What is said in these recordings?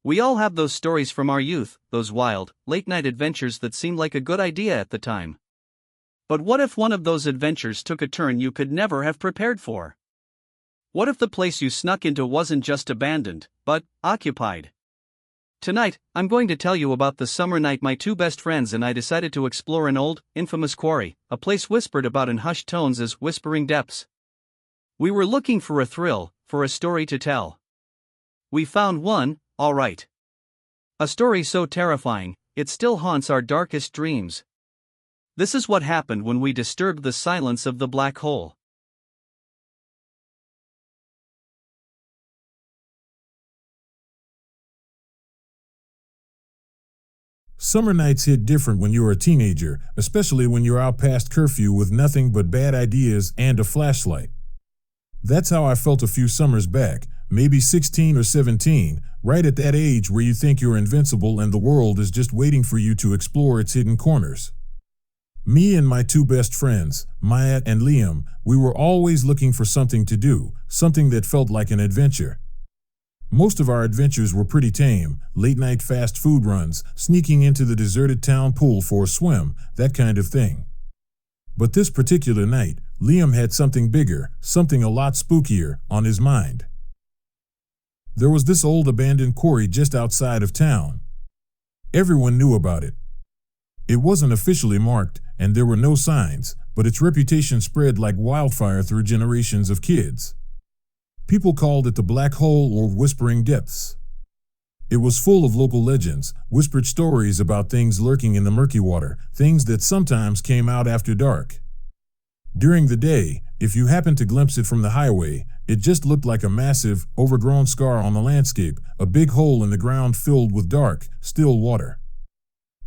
We all have those stories from our youth, those wild, late-night adventures that seemed like a good idea at the time. But what if one of those adventures took a turn you could never have prepared for? What if the place you snuck into wasn't just abandoned, but occupied? Tonight, I'm going to tell you about the summer night my two best friends and I decided to explore an old, infamous quarry, a place whispered about in hushed tones as whispering depths. We were looking for a thrill, for a story to tell. We found one, all right. A story so terrifying, it still haunts our darkest dreams. This is what happened when we disturbed the silence of the black hole. Summer nights hit different when you're a teenager, especially when you're out past curfew with nothing but bad ideas and a flashlight. That's how I felt a few summers back, maybe 16 or 17, right at that age where you think you're invincible and the world is just waiting for you to explore its hidden corners. Me and my two best friends, Maya and Liam, we were always looking for something to do, something that felt like an adventure. Most of our adventures were pretty tame, late-night fast food runs, sneaking into the deserted town pool for a swim, that kind of thing. But this particular night, Liam had something bigger, something a lot spookier, on his mind. There was this old abandoned quarry just outside of town. Everyone knew about it. It wasn't officially marked, and there were no signs, but its reputation spread like wildfire through generations of kids. People called it the Black Hole or Whispering Depths. It was full of local legends, whispered stories about things lurking in the murky water, things that sometimes came out after dark. During the day, if you happened to glimpse it from the highway, it just looked like a massive, overgrown scar on the landscape, a big hole in the ground filled with dark, still water.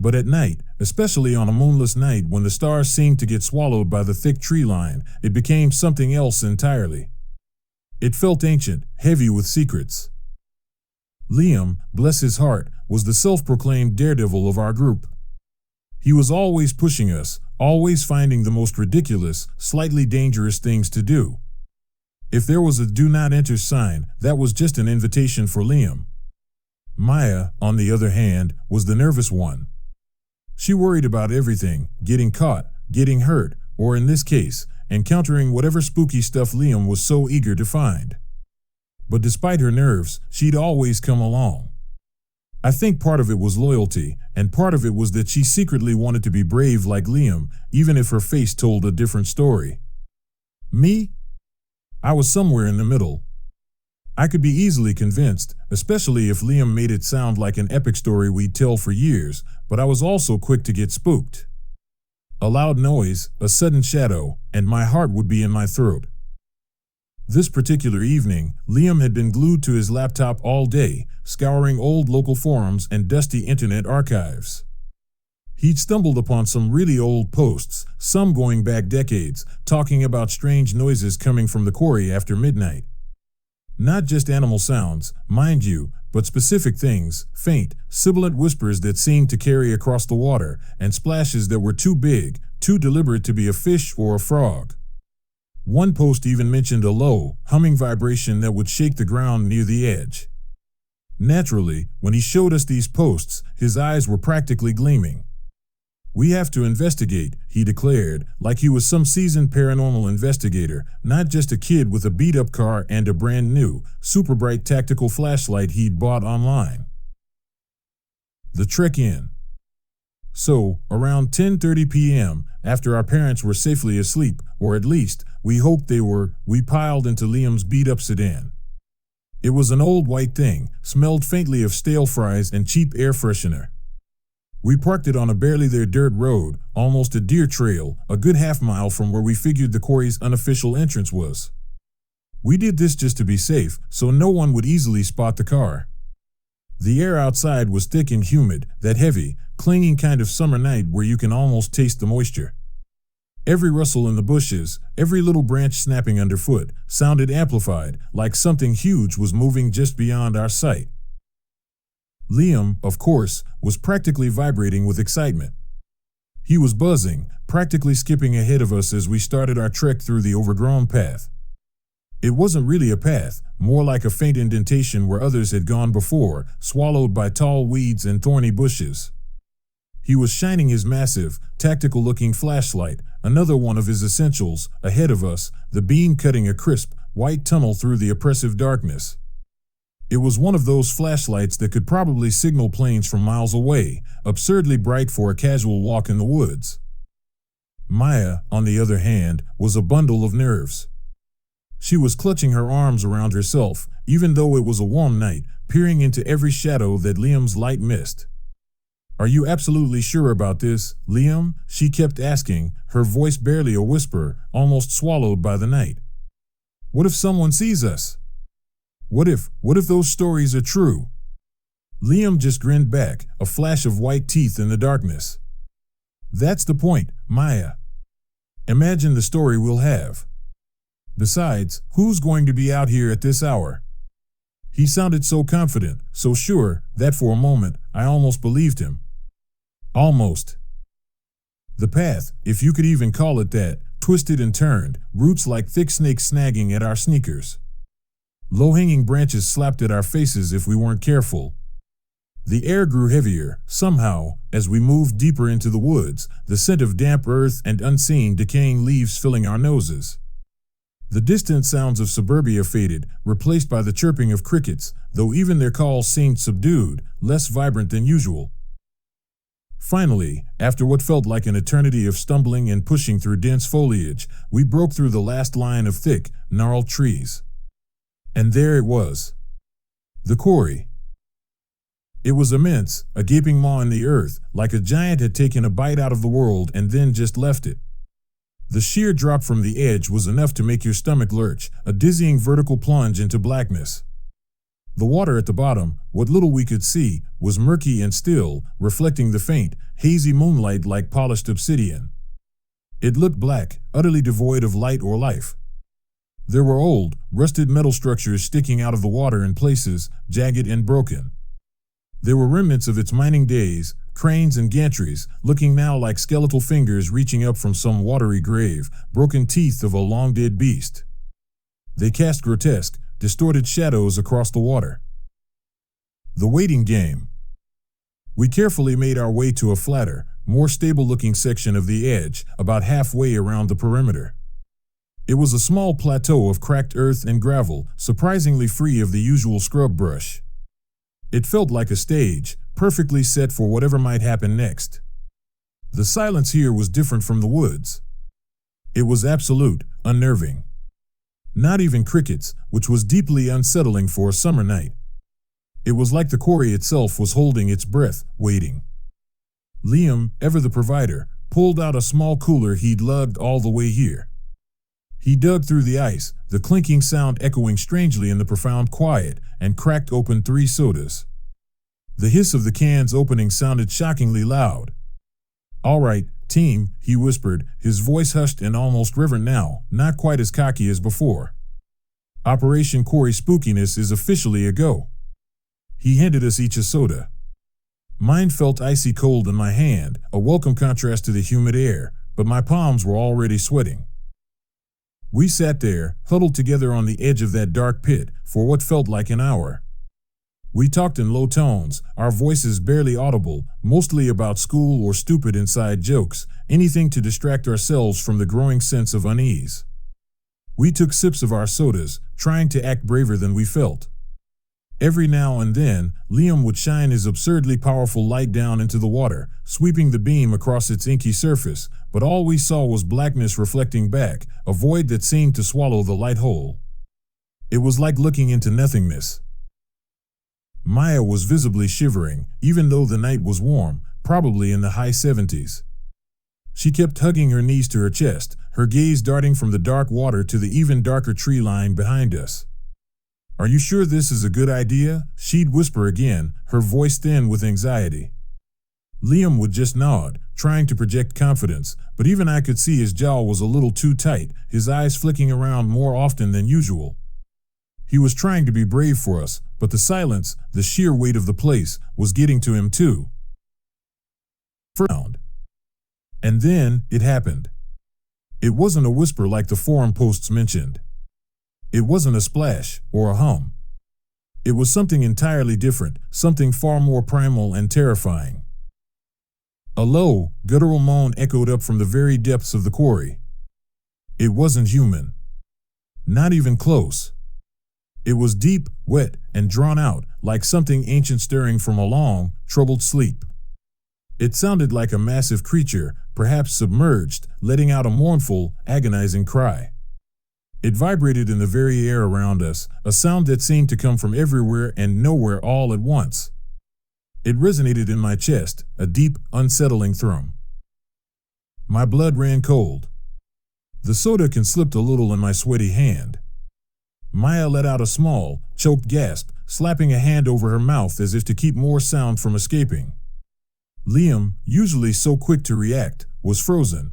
But at night, especially on a moonless night when the stars seemed to get swallowed by the thick tree line, it became something else entirely. It felt ancient, heavy with secrets. Liam, bless his heart, was the self-proclaimed daredevil of our group. He was always pushing us, always finding the most ridiculous, slightly dangerous things to do. If there was a do not enter sign, that was just an invitation for Liam. Maya, on the other hand, was the nervous one. She worried about everything, getting caught, getting hurt, or in this case, encountering whatever spooky stuff Liam was so eager to find. But despite her nerves, she'd always come along. I think part of it was loyalty, and part of it was that she secretly wanted to be brave like Liam, even if her face told a different story. Me? I was somewhere in the middle. I could be easily convinced, especially if Liam made it sound like an epic story we'd tell for years, but I was also quick to get spooked. A loud noise, a sudden shadow, and my heart would be in my throat. This particular evening, Liam had been glued to his laptop all day, scouring old local forums and dusty internet archives. He'd stumbled upon some really old posts, some going back decades, talking about strange noises coming from the quarry after midnight. Not just animal sounds, mind you, but specific things, faint, sibilant whispers that seemed to carry across the water, and splashes that were too big, too deliberate to be a fish or a frog. One post even mentioned a low, humming vibration that would shake the ground near the edge. Naturally, when he showed us these posts, his eyes were practically gleaming. "We have to investigate," he declared, like he was some seasoned paranormal investigator, not just a kid with a beat-up car and a brand-new, super bright tactical flashlight he'd bought online. The trek in. So, around 10:30 p.m., after our parents were safely asleep, or at least, we hoped they were, we piled into Liam's beat-up sedan. It was an old white thing, smelled faintly of stale fries and cheap air freshener. We parked it on a barely there dirt road, almost a deer trail, a good half-mile from where we figured the quarry's unofficial entrance was. We did this just to be safe, so no one would easily spot the car. The air outside was thick and humid, that heavy, clinging kind of summer night where you can almost taste the moisture. Every rustle in the bushes, every little branch snapping underfoot, sounded amplified, like something huge was moving just beyond our sight. Liam, of course, was practically vibrating with excitement. He was buzzing, practically skipping ahead of us as we started our trek through the overgrown path. It wasn't really a path, more like a faint indentation where others had gone before, swallowed by tall weeds and thorny bushes. He was shining his massive, tactical-looking flashlight, another one of his essentials, ahead of us, the beam cutting a crisp, white tunnel through the oppressive darkness. It was one of those flashlights that could probably signal planes from miles away, absurdly bright for a casual walk in the woods. Maya, on the other hand, was a bundle of nerves. She was clutching her arms around herself, even though it was a warm night, peering into every shadow that Liam's light missed. "Are you absolutely sure about this, Liam?" she kept asking, her voice barely a whisper, almost swallowed by the night. "What if someone sees us? What if those stories are true?" Liam just grinned back, a flash of white teeth in the darkness. "That's the point, Maya. Imagine the story we'll have. Besides, who's going to be out here at this hour?" He sounded so confident, so sure, that for a moment, I almost believed him. Almost. The path, if you could even call it that, twisted and turned, roots like thick snakes snagging at our sneakers. Low-hanging branches slapped at our faces if we weren't careful. The air grew heavier, somehow, as we moved deeper into the woods, the scent of damp earth and unseen decaying leaves filling our noses. The distant sounds of suburbia faded, replaced by the chirping of crickets, though even their calls seemed subdued, less vibrant than usual. Finally, after what felt like an eternity of stumbling and pushing through dense foliage, we broke through the last line of thick, gnarled trees. And there it was. The quarry. It was immense, a gaping maw in the earth, like a giant had taken a bite out of the world and then just left it. The sheer drop from the edge was enough to make your stomach lurch, a dizzying vertical plunge into blackness. The water at the bottom, what little we could see, was murky and still, reflecting the faint, hazy moonlight like polished obsidian. It looked black, utterly devoid of light or life. There were old, rusted metal structures sticking out of the water in places, jagged and broken. There were remnants of its mining days, cranes and gantries, looking now like skeletal fingers reaching up from some watery grave, broken teeth of a long-dead beast. They cast grotesque, distorted shadows across the water. The waiting game. We carefully made our way to a flatter, more stable-looking section of the edge, about halfway around the perimeter. It was a small plateau of cracked earth and gravel, surprisingly free of the usual scrub brush. It felt like a stage, perfectly set for whatever might happen next. The silence here was different from the woods. It was absolute, unnerving. Not even crickets, which was deeply unsettling for a summer night. It was like the quarry itself was holding its breath, waiting. Liam, ever the provider, pulled out a small cooler he'd lugged all the way here. He dug through the ice, the clinking sound echoing strangely in the profound quiet, and cracked open 3 sodas. The hiss of the cans opening sounded shockingly loud. "All right, team," he whispered, his voice hushed and almost reverent now, not quite as cocky as before. "Operation Quarry spookiness is officially a go." He handed us each a soda. Mine felt icy cold in my hand, a welcome contrast to the humid air, but my palms were already sweating. We sat there, huddled together on the edge of that dark pit, for what felt like an hour. We talked in low tones, our voices barely audible, mostly about school or stupid inside jokes, anything to distract ourselves from the growing sense of unease. We took sips of our sodas, trying to act braver than we felt. Every now and then, Liam would shine his absurdly powerful light down into the water, sweeping the beam across its inky surface, but all we saw was blackness reflecting back, a void that seemed to swallow the light whole. It was like looking into nothingness. Maya was visibly shivering, even though the night was warm, probably in the high 70s. She kept hugging her knees to her chest, her gaze darting from the dark water to the even darker tree line behind us. "Are you sure this is a good idea?" she'd whisper again, her voice thin with anxiety. Liam would just nod, trying to project confidence, but even I could see his jaw was a little too tight, his eyes flicking around more often than usual. He was trying to be brave for us, but the silence, the sheer weight of the place, was getting to him too. Frowned. And then, it happened. It wasn't a whisper like the forum posts mentioned. It wasn't a splash or a hum. It was something entirely different, something far more primal and terrifying. A low, guttural moan echoed up from the very depths of the quarry. It wasn't human. Not even close. It was deep, wet, and drawn out, like something ancient stirring from a long, troubled sleep. It sounded like a massive creature, perhaps submerged, letting out a mournful, agonizing cry. It vibrated in the very air around us, a sound that seemed to come from everywhere and nowhere all at once. It resonated in my chest, a deep, unsettling thrum. My blood ran cold. The soda can slipped a little in my sweaty hand. Maya let out a small, choked gasp, slapping a hand over her mouth as if to keep more sound from escaping. Liam, usually so quick to react, was frozen.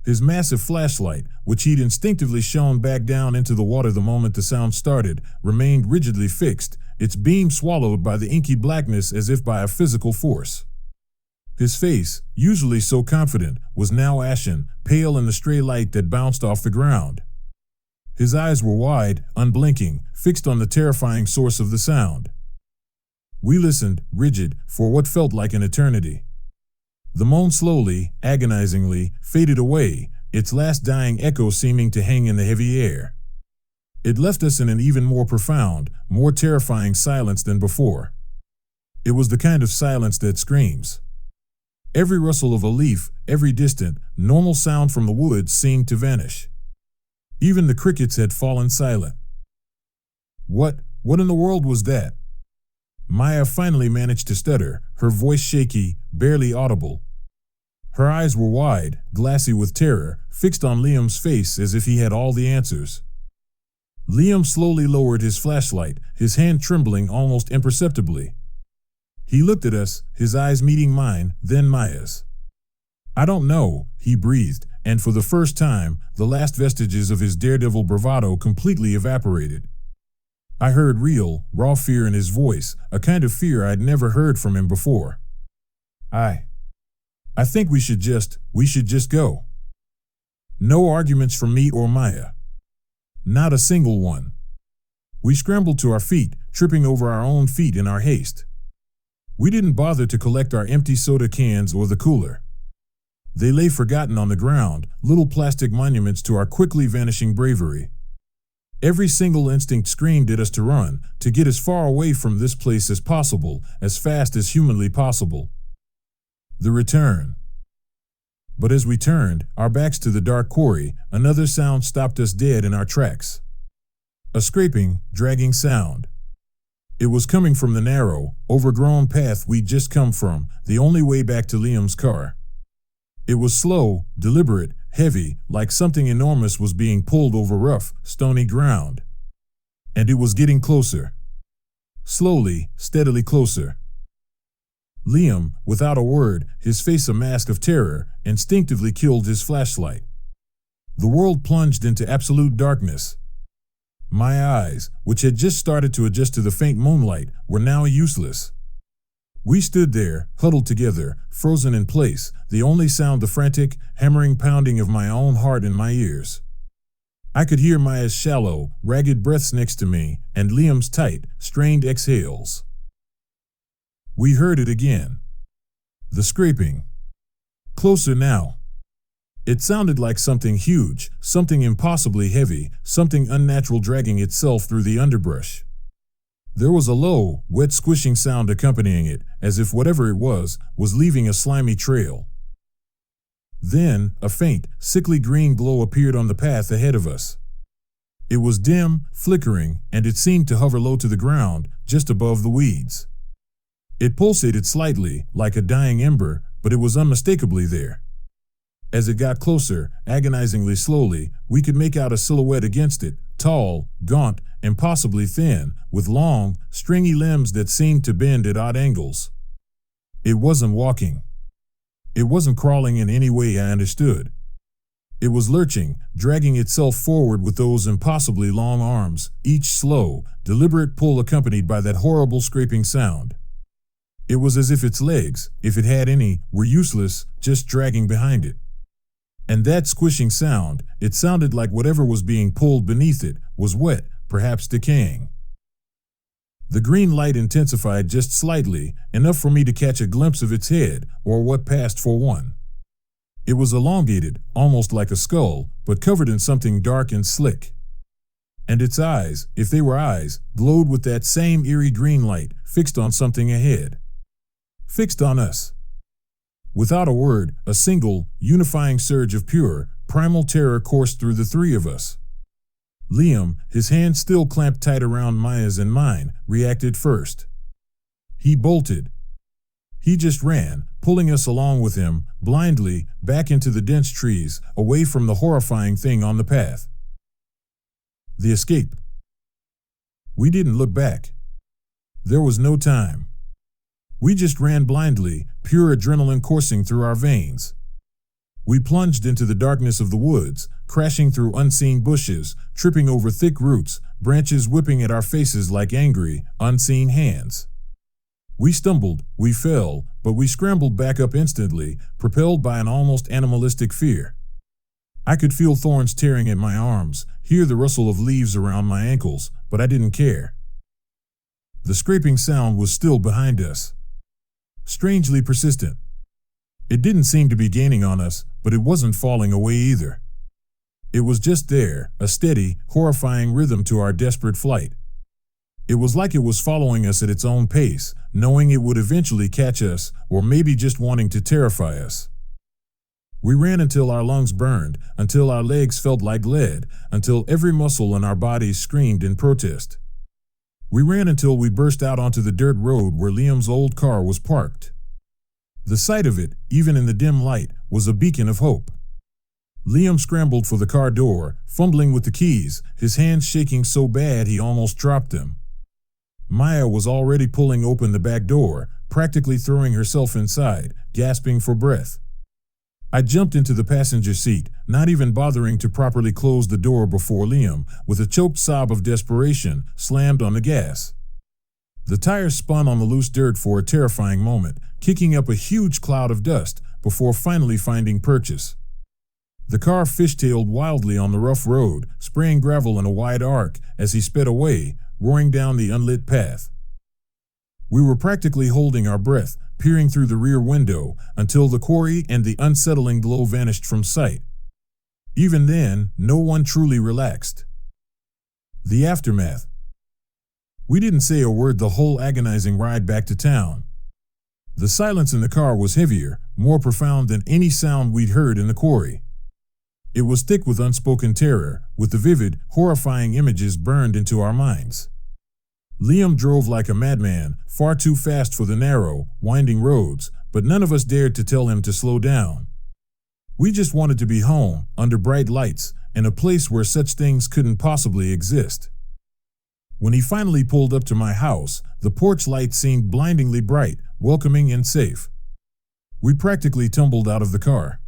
His massive flashlight, which he'd instinctively shone back down into the water the moment the sound started, remained rigidly fixed, its beam swallowed by the inky blackness as if by a physical force. His face, usually so confident, was now ashen, pale in the stray light that bounced off the ground. His eyes were wide, unblinking, fixed on the terrifying source of the sound. We listened, rigid, for what felt like an eternity. The moan slowly, agonizingly, faded away, its last dying echo seeming to hang in the heavy air. It left us in an even more profound, more terrifying silence than before. It was the kind of silence that screams. Every rustle of a leaf, every distant, normal sound from the woods seemed to vanish. Even the crickets had fallen silent. What in the world was that? Maya finally managed to stutter, her voice shaky, barely audible. Her eyes were wide, glassy with terror, fixed on Liam's face as if he had all the answers. Liam slowly lowered his flashlight, his hand trembling almost imperceptibly. He looked at us, his eyes meeting mine, then Maya's. "I don't know," he breathed, and for the first time, the last vestiges of his daredevil bravado completely evaporated. I heard real, raw fear in his voice, a kind of fear I'd never heard from him before. I think we should just go. No arguments from me or Maya. Not a single one. We scrambled to our feet, tripping over our own feet in our haste. We didn't bother to collect our empty soda cans or the cooler. They lay forgotten on the ground, little plastic monuments to our quickly vanishing bravery. Every single instinct screamed at us to run, to get as far away from this place as possible, as fast as humanly possible. The return. But as we turned, our backs to the dark quarry, another sound stopped us dead in our tracks. A scraping, dragging sound. It was coming from the narrow, overgrown path we'd just come from, the only way back to Liam's car. It was slow, deliberate, heavy, like something enormous was being pulled over rough, stony ground. And it was getting closer. Slowly, steadily closer. Liam, without a word, his face a mask of terror, instinctively killed his flashlight. The world plunged into absolute darkness. My eyes, which had just started to adjust to the faint moonlight, were now useless. We stood there, huddled together, frozen in place, the only sound the frantic, hammering pounding of my own heart in my ears. I could hear Maya's shallow, ragged breaths next to me, and Liam's tight, strained exhales. We heard it again. The scraping. Closer now. It sounded like something huge, something impossibly heavy, something unnatural dragging itself through the underbrush. There was a low, wet squishing sound accompanying it, as if whatever it was leaving a slimy trail. Then, a faint, sickly green glow appeared on the path ahead of us. It was dim, flickering, and it seemed to hover low to the ground, just above the weeds. It pulsated slightly, like a dying ember, but it was unmistakably there. As it got closer, agonizingly slowly, we could make out a silhouette against it, tall, gaunt, impossibly thin, with long, stringy limbs that seemed to bend at odd angles. It wasn't walking. It wasn't crawling in any way I understood. It was lurching, dragging itself forward with those impossibly long arms, each slow, deliberate pull accompanied by that horrible scraping sound. It was as if its legs, if it had any, were useless, just dragging behind it. And that squishing sound, it sounded like whatever was being pulled beneath it was wet, perhaps decaying. The green light intensified just slightly, enough for me to catch a glimpse of its head, or what passed for one. It was elongated, almost like a skull, but covered in something dark and slick. And its eyes, if they were eyes, glowed with that same eerie green light, fixed on something ahead. Fixed on us. Without a word, a single, unifying surge of pure, primal terror coursed through the three of us. Liam, his hand still clamped tight around Maya's and mine, reacted first. He bolted. He just ran, pulling us along with him, blindly, back into the dense trees, away from the horrifying thing on the path. The escape. We didn't look back. There was no time. We just ran blindly, pure adrenaline coursing through our veins. We plunged into the darkness of the woods, crashing through unseen bushes, tripping over thick roots, branches whipping at our faces like angry, unseen hands. We stumbled, we fell, but we scrambled back up instantly, propelled by an almost animalistic fear. I could feel thorns tearing at my arms, hear the rustle of leaves around my ankles, but I didn't care. The scraping sound was still behind us. Strangely persistent. It didn't seem to be gaining on us, but it wasn't falling away either. It was just there, a steady, horrifying rhythm to our desperate flight. It was like it was following us at its own pace, knowing it would eventually catch us, or maybe just wanting to terrify us. We ran until our lungs burned, until our legs felt like lead, until every muscle in our bodies screamed in protest. We ran until we burst out onto the dirt road where Liam's old car was parked. The sight of it, even in the dim light, was a beacon of hope. Liam scrambled for the car door, fumbling with the keys, his hands shaking so bad he almost dropped them. Maya was already pulling open the back door, practically throwing herself inside, gasping for breath. I jumped into the passenger seat, not even bothering to properly close the door before Liam, with a choked sob of desperation, slammed on the gas. The tires spun on the loose dirt for a terrifying moment, kicking up a huge cloud of dust, before finally finding purchase. The car fishtailed wildly on the rough road, spraying gravel in a wide arc as he sped away, roaring down the unlit path. We were practically holding our breath, peering through the rear window, until the quarry and the unsettling glow vanished from sight. Even then, no one truly relaxed. The aftermath. We didn't say a word the whole agonizing ride back to town. The silence in the car was heavier, more profound than any sound we'd heard in the quarry. It was thick with unspoken terror, with the vivid, horrifying images burned into our minds. Liam drove like a madman, far too fast for the narrow, winding roads, but none of us dared to tell him to slow down. We just wanted to be home, under bright lights, in a place where such things couldn't possibly exist. When he finally pulled up to my house, the porch light seemed blindingly bright, welcoming and safe. We practically tumbled out of the car.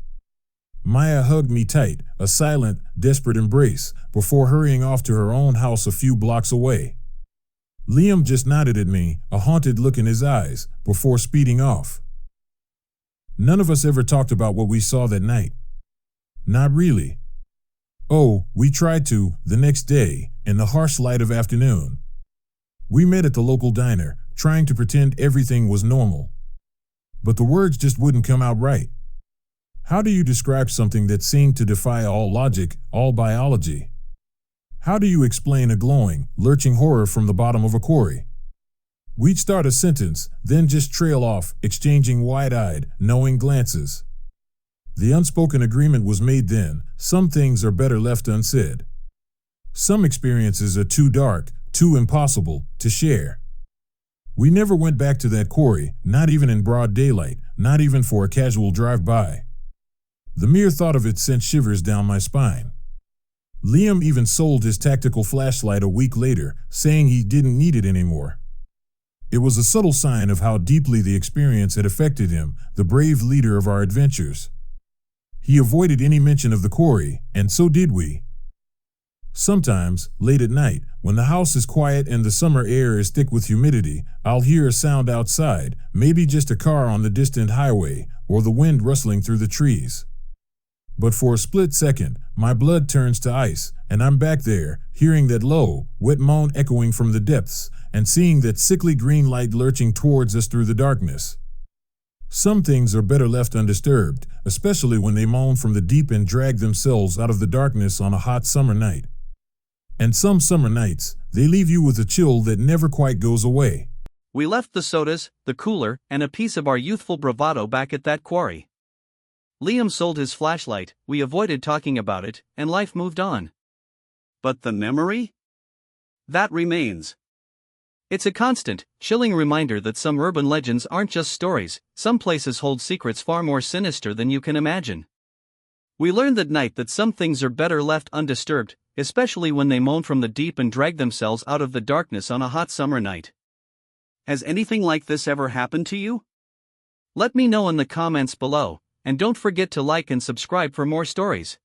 Maya hugged me tight, a silent, desperate embrace, before hurrying off to her own house a few blocks away. Liam just nodded at me, a haunted look in his eyes, before speeding off. None of us ever talked about what we saw that night. Not really. Oh, we tried to, the next day, in the harsh light of afternoon. We met at the local diner, trying to pretend everything was normal. But the words just wouldn't come out right. How do you describe something that seemed to defy all logic, all biology? How do you explain a glowing, lurching horror from the bottom of a quarry? We'd start a sentence, then just trail off, exchanging wide-eyed, knowing glances. The unspoken agreement was made then: some things are better left unsaid. Some experiences are too dark, too impossible, to share. We never went back to that quarry, not even in broad daylight, not even for a casual drive-by. The mere thought of it sent shivers down my spine. Liam even sold his tactical flashlight a week later, saying he didn't need it anymore. It was a subtle sign of how deeply the experience had affected him, the brave leader of our adventures. He avoided any mention of the quarry, and so did we. Sometimes, late at night, when the house is quiet and the summer air is thick with humidity, I'll hear a sound outside, maybe just a car on the distant highway, or the wind rustling through the trees. But for a split second, my blood turns to ice, and I'm back there, hearing that low, wet moan echoing from the depths, and seeing that sickly green light lurching towards us through the darkness. Some things are better left undisturbed, especially when they moan from the deep and drag themselves out of the darkness on a hot summer night. And some summer nights, they leave you with a chill that never quite goes away. We left the sodas, the cooler, and a piece of our youthful bravado back at that quarry. Liam sold his flashlight, we avoided talking about it, and life moved on. But the memory? That remains. It's a constant, chilling reminder that some urban legends aren't just stories, some places hold secrets far more sinister than you can imagine. We learned that night that some things are better left undisturbed, especially when they moan from the deep and drag themselves out of the darkness on a hot summer night. Has anything like this ever happened to you? Let me know in the comments below, and don't forget to like and subscribe for more stories.